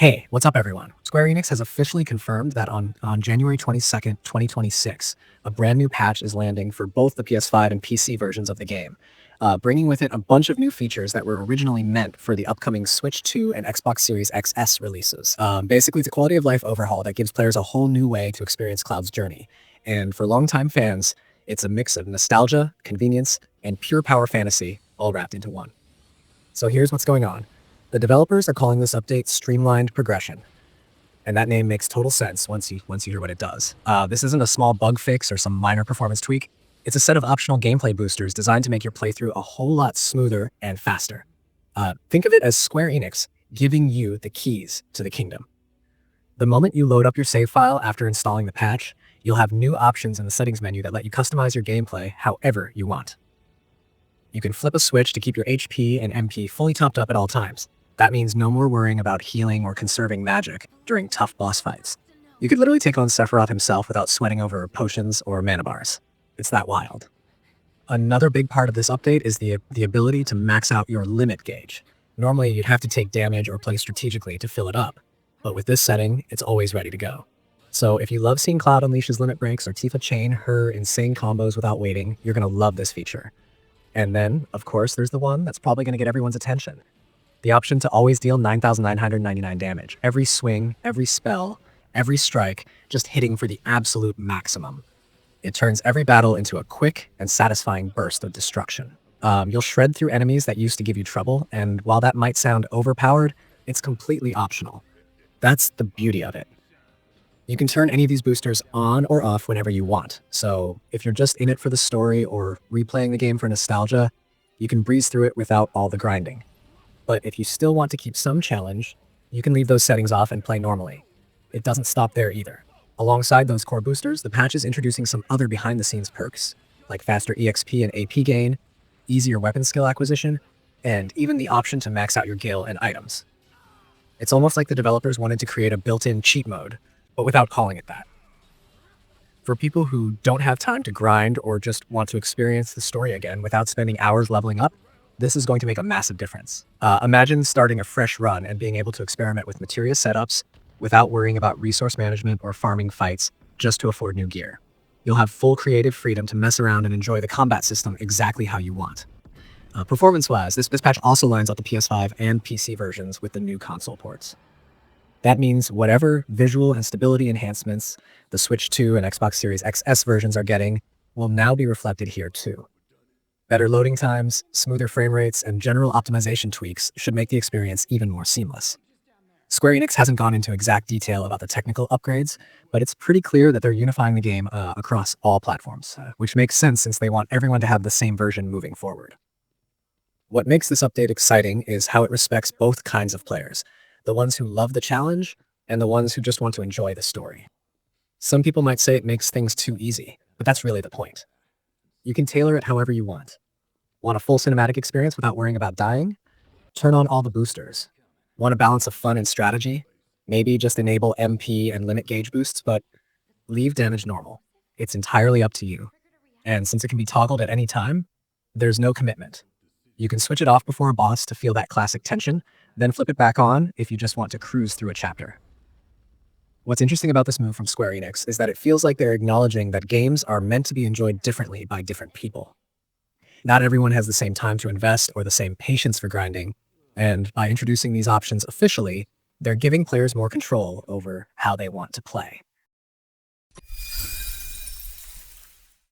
Hey, what's up everyone? Square Enix has officially confirmed that on January 22nd, 2026, a brand new patch is landing for both the PS5 and PC versions of the game, bringing with it a bunch of new features that were originally meant for the upcoming Switch 2 and Xbox Series XS releases. Basically, it's a quality of life overhaul that gives players a whole new way to experience Cloud's journey. And for longtime fans, it's a mix of nostalgia, convenience, and pure power fantasy all wrapped into one. So here's what's going on. The developers are calling this update Streamlined Progression, and that name makes total sense once you hear what it does. This isn't a small bug fix or some minor performance tweak. It's a set of optional gameplay boosters designed to make your playthrough a whole lot smoother and faster. Think of it as Square Enix giving you the keys to the kingdom. The moment you load up your save file after installing the patch, you'll have new options in the settings menu that let you customize your gameplay however you want. You can flip a switch to keep your HP and MP fully topped up at all times. That means no more worrying about healing or conserving magic during tough boss fights. You could literally take on Sephiroth himself without sweating over potions or mana bars. It's that wild. Another big part of this update is the ability to max out your limit gauge. Normally, you'd have to take damage or play strategically to fill it up, but with this setting, it's always ready to go. So if you love seeing Cloud unleash his limit breaks or Tifa chain her insane combos without waiting, you're going to love this feature. And then, of course, there's the one that's probably going to get everyone's attention. The option to always deal 9,999 damage. Every swing, every spell, every strike, just hitting for the absolute maximum. It turns every battle into a quick and satisfying burst of destruction. You'll shred through enemies that used to give you trouble, and while that might sound overpowered, it's completely optional. That's the beauty of it. You can turn any of these boosters on or off whenever you want. So if you're just in it for the story or replaying the game for nostalgia, you can breeze through it without all the grinding. But if you still want to keep some challenge, you can leave those settings off and play normally. It doesn't stop there either. Alongside those core boosters, the patch is introducing some other behind-the-scenes perks, like faster EXP and AP gain, easier weapon skill acquisition, and even the option to max out your gil and items. It's almost like the developers wanted to create a built-in cheat mode, but without calling it that. For people who don't have time to grind or just want to experience the story again without spending hours leveling up, this is going to make a massive difference. Imagine starting a fresh run and being able to experiment with materia setups without worrying about resource management or farming fights just to afford new gear. You'll have full creative freedom to mess around and enjoy the combat system exactly how you want. Performance-wise, this patch also lines up the PS5 and PC versions with the new console ports. That means whatever visual and stability enhancements the Switch 2 and Xbox Series XS versions are getting will now be reflected here too. Better loading times, smoother frame rates, and general optimization tweaks should make the experience even more seamless. Square Enix hasn't gone into exact detail about the technical upgrades, but it's pretty clear that they're unifying the game across all platforms, which makes sense since they want everyone to have the same version moving forward. What makes this update exciting is how it respects both kinds of players, the ones who love the challenge and the ones who just want to enjoy the story. Some people might say it makes things too easy, but that's really the point. You can tailor it however you want. Want a full cinematic experience without worrying about dying? Turn on all the boosters. Want a balance of fun and strategy? Maybe just enable MP and limit gauge boosts, but leave damage normal. It's entirely up to you. And since it can be toggled at any time, there's no commitment. You can switch it off before a boss to feel that classic tension, then flip it back on if you just want to cruise through a chapter. What's interesting about this move from Square Enix is that it feels like they're acknowledging that games are meant to be enjoyed differently by different people. Not everyone has the same time to invest or the same patience for grinding, and by introducing these options officially, they're giving players more control over how they want to play.